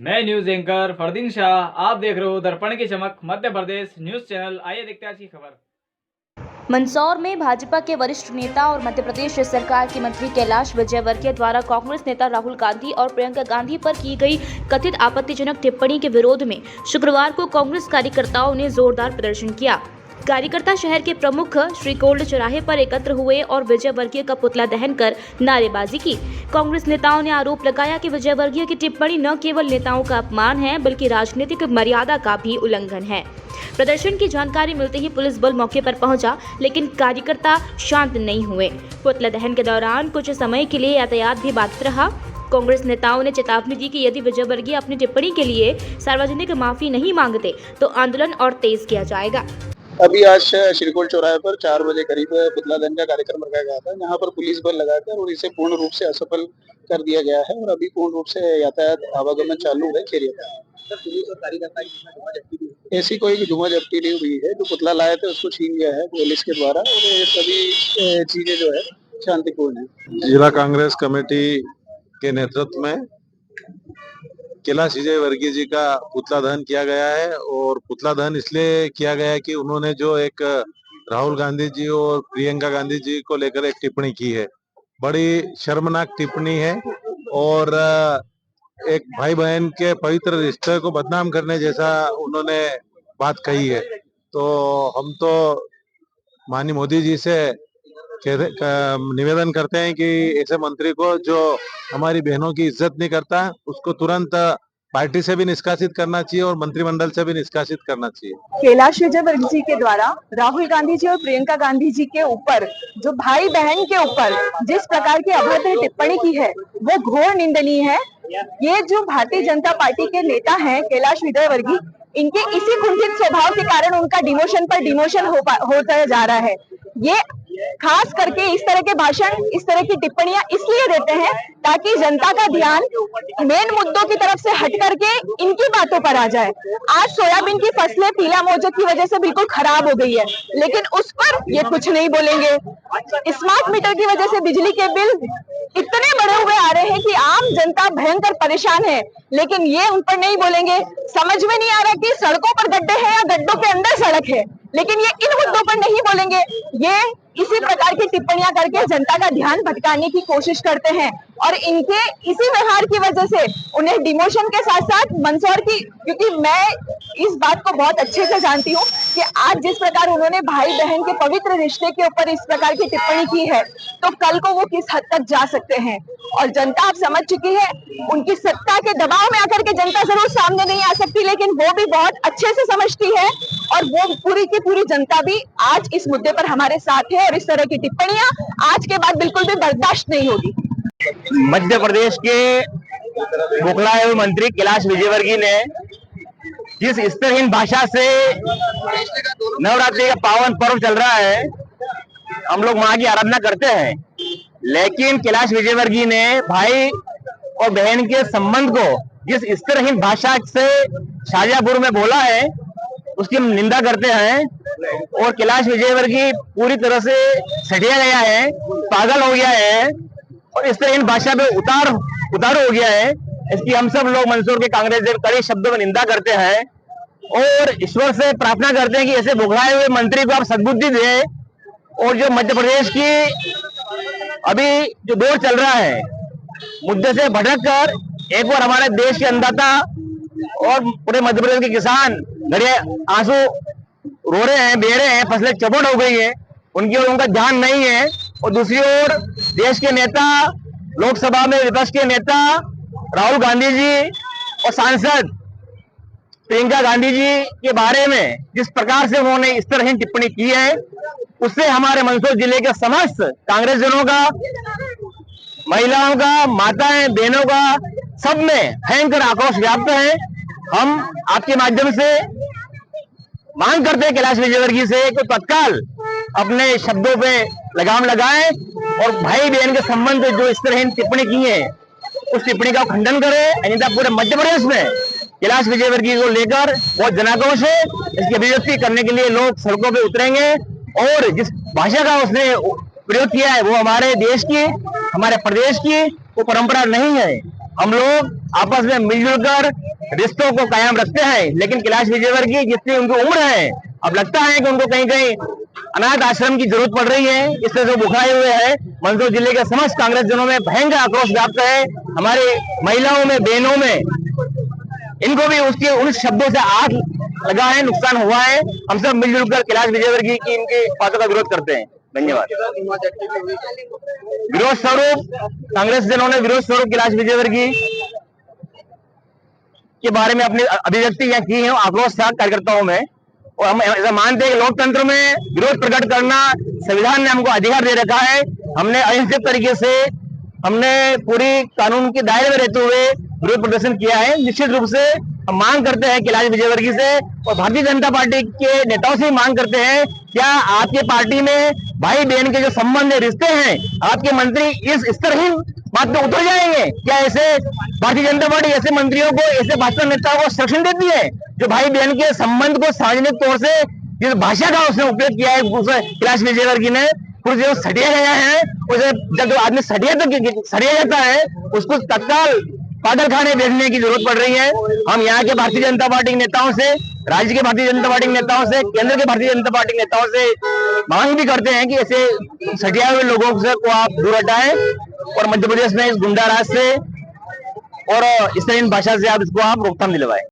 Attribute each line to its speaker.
Speaker 1: मैं news anchor Fardeen Shah, आप देख रहे हो दर्पण की चमक मध्य प्रदेश न्यूज चैनल। आइए देखते हैं आज की खबर।
Speaker 2: मंदसौर में भाजपा के वरिष्ठ नेता और मध्य प्रदेश सरकार के मंत्री कैलाश विजयवर्गीय द्वारा कांग्रेस नेता राहुल गांधी और प्रियंका गांधी पर की गई कथित आपत्तिजनक टिप्पणी के विरोध में शुक्रवार को कांग्रेस कार्यकर्ताओं ने जोरदार प्रदर्शन किया। कार्यकर्ता शहर के प्रमुख श्रीकोल्ड चौराहे पर एकत्र हुए और विजयवर्गीय का पुतला दहन कर नारेबाजी की। कांग्रेस नेताओं ने आरोप लगाया कि विजयवर्गीय की टिप्पणी न केवल नेताओं का अपमान है बल्कि राजनीतिक मर्यादा का भी उल्लंघन है। प्रदर्शन की जानकारी मिलते ही पुलिस बल मौके पर पहुंचा, लेकिन कार्यकर्ता शांत नहीं हुए। पुतला दहन के दौरान कुछ समय के लिए यातायात भी बाधित रहा। कांग्रेस नेताओं ने चेतावनी दी कि यदि विजयवर्गीय अपनी टिप्पणी के लिए सार्वजनिक माफी नहीं मांगते तो आंदोलन और तेज किया जाएगा।
Speaker 3: अभी आज श्रीकोल चौराहे पर 4 बजे करीब पुतला दहन का कार्यक्रम रखा गया था, जहां पर पुलिस बल लगाकर और इसे पूर्ण रूप से असफल कर दिया गया है और अभी पूर्ण रूप से यातायात आवागमन चालू है। ऐसी कोई धुआं जब्ती नहीं हुई है। जो पुतला लाए थे उसको छीन गया है पुलिस के द्वारा और ये सभी चीजें जो है शांतिपूर्ण है।
Speaker 4: जिला कांग्रेस कमेटी के नेतृत्व में कैलाश विजयवर्गीय जी का पुतला दहन किया गया है और पुतला दहन इसलिए किया गया है कि उन्होंने जो एक राहुल गांधी जी और प्रियंका गांधी जी को लेकर एक टिप्पणी की है, बड़ी शर्मनाक टिप्पणी है और एक भाई बहन के पवित्र रिश्ते को बदनाम करने जैसा उन्होंने बात कही है। तो हम तो माननीय मोदी जी से निवेदन करते हैं कि ऐसे मंत्री को जो हमारी बहनों की इज्जत नहीं करता उसको तुरंत पार्टी से भी निष्कासित करना चाहिए और मंत्रिमंडल से भी निष्कासित करना चाहिए।
Speaker 5: कैलाश विजयवर्गीय जी के द्वारा राहुल गांधी जी और प्रियंका गांधी जी के ऊपर जो भाई बहन के ऊपर जिस प्रकार की अभद्र टिप्पणी की है वो घोर निंदनीय है। ये जो भारतीय जनता पार्टी के नेता हैं कैलाश विजयवर्गीय, इनके इसी कुंठित स्वभाव के कारण उनका डिमोशन पर डिमोशन होता जा रहा है। ये खास करके इस तरह के भाषण, इस तरह की टिप्पणियां इसलिए देते हैं ताकि जनता का ध्यान मेन मुद्दों की तरफ से हट करके इनकी बातों पर आ जाए। आज सोयाबीन की फसलें पीला मोजा की वजह से बिल्कुल खराब हो गई है, लेकिन उस पर ये कुछ नहीं बोलेंगे। स्मार्ट मीटर की वजह से बिजली के बिल इतने बढ़े हुए आ रहे हैं कि आम जनता भयंकर परेशान है, लेकिन ये उन पर नहीं बोलेंगे। समझ में नहीं आ रहा कि सड़कों पर गड्ढे हैं या गड्ढों के अंदर सड़क है, लेकिन ये इन मुद्दों पर नहीं बोलेंगे। ये इसी प्रकार की टिप्पणियां करके जनता का ध्यान भटकाने की कोशिश करते हैं और इनके इसी व्यवहार की वजह से उन्हें डिमोशन के साथ साथ मंदसौर की, क्योंकि मैं इस बात को बहुत अच्छे से जानती हूँ कि आज जिस प्रकार उन्होंने भाई बहन के पवित्र रिश्ते के ऊपर इस प्रकार की टिप्पणी की है, तो कल को वो किस हद तक जा सकते हैं। और जनता अब समझ चुकी है। उनकी सत्ता के दबाव में आकर के जनता जरूर सामने नहीं आ सकती, लेकिन वो भी बहुत अच्छे से समझती है और वो पूरी की पूरी जनता भी आज इस मुद्दे पर हमारे साथ है और इस तरह की टिप्पणियां आज के बाद बिल्कुल भी बर्दाश्त नहीं होगी।
Speaker 6: मध्य प्रदेश के बुकलाए हुए मंत्री कैलाश विजयवर्गीय ने जिस स्तरहीन भाषा से नवरात्रि का पावन पर्व चल रहा है, हम लोग मां की आराधना करते हैं, लेकिन कैलाश विजयवर्गीय ने भाई और बहन के संबंध को जिस स्तरहीन भाषा से शाजापुर में बोला है उसकी हम निंदा करते हैं। और कैलाश विजयवर्गीय पूरी तरह से सटिया गया है, पागल हो गया है और इस तरह इन भाषा में उतारू हो गया है। इसकी हम सब लोग मंदसौर के कांग्रेस दल कड़े शब्दों में निंदा करते हैं और ईश्वर से प्रार्थना करते हैं कि ऐसे बुघलाए हुए मंत्री को आप सद्बुद्धि दें और जो मध्य प्रदेश की अभी जो दौर चल रहा है मुद्दे से भटक कर एक बार हमारे देश के अन्नदाता और पूरे मध्य प्रदेश के किसान घड़े आंसू रो रहे हैं, बह रहे हैं, फसलें चपट हो गई है, उनकी ओर उनका ध्यान नहीं है। और दूसरी ओर देश के नेता, लोकसभा में विपक्ष के नेता राहुल गांधी जी और सांसद प्रियंका गांधी जी के बारे में जिस प्रकार से उन्होंने इस तरह की टिप्पणी की है, उससे हमारे मंदसौर जिले के समस्त कांग्रेस जनों का, महिलाओं का, माताएं बहनों का, सब में भयंकर आक्रोश व्याप्त है। हम आपके माध्यम से मांग करते हैं कैलाश विजयवर्गीय से कि तत्काल अपने शब्दों पे लगाम लगाएं और भाई बहन के संबंध जो इस तरह टिप्पणी की है उस टिप्पणी का खंडन करें, अन्यथा पूरे मध्य प्रदेश में कैलाश विजयवर्गीय को लेकर बहुत जनाक्रोश है। इसकी अभिव्यक्ति करने के लिए लोग सड़कों पे उतरेंगे और जिस भाषा का उसने प्रयोग किया है वो हमारे देश की, हमारे प्रदेश की वो परंपरा नहीं है। हम लोग आपस में मिलजुल कर रिश्तों को कायम रखते हैं। लेकिन कैलाश विजयवर्गीय जितनी उनकी उम्र है, अब लगता है कि उनको कहीं कहीं अनाथ आश्रम की जरूरत पड़ रही है। इस तरह से बुखाए हुए हैं। मंदसौर जिले के समस्त कांग्रेस जनों में भयंकर आक्रोश व्याप्त है। हमारी महिलाओं में, बहनों में, इनको भी उसके उन शब्दों से आग लगा है, नुकसान हुआ है। हम सब मिलजुल कर कैलाश विजयवर्गीय की इनकी बातों का विरोध करते हैं। धन्यवाद। विरोध स्वरूप कांग्रेस जनों ने विरोध स्वरूप कैलाश विजयवर्गीय के बारे में अपनी अभिव्यक्ति यहाँ की है, आक्रोश था कार्यकर्ताओं में। और हम ऐसा मानते हैं कि लोकतंत्र में विरोध प्रकट करना संविधान ने हमको अधिकार दे रखा है। हमने अहिंसक तरीके से, हमने पूरी कानून के दायरे में रहते हुए विरोध प्रदर्शन किया है। निश्चित रूप से हम मांग करते हैं कैलाश विजयवर्गीय से और भारतीय जनता पार्टी के नेताओं से मांग करते हैं, क्या आपके पार्टी में भाई बहन के जो संबंध है, रिश्ते हैं, आपके मंत्री इस स्तरहीन बात पे उतर जाएंगे? क्या ऐसे भारतीय जनता पार्टी ऐसे मंत्रियों को, ऐसे भाजपा नेताओं को संरक्षण देती है जो भाई बहन के संबंध को सार्वजनिक तौर से जिस भाषा का उसने उपयोग किया है कैलाश विजयवर्गीय ने, कुछ जो सटिया गया है, उसे जब आदमी सटिया जाता है उसको तत्काल पागल खाने भेजने की जरूरत पड़ रही है। हम यहाँ के भारतीय जनता पार्टी के नेताओं से, राज्य के भारतीय जनता पार्टी के नेताओं से, केंद्र के भारतीय जनता पार्टी के नेताओं से मांग भी करते हैं कि ऐसे सटिया हुए लोगों से को आप दूर हटाएं और मध्य प्रदेश में इस गुंडा राज से और इस तरह भाषा से आप इसको आप रोकथाम दिलवाएं।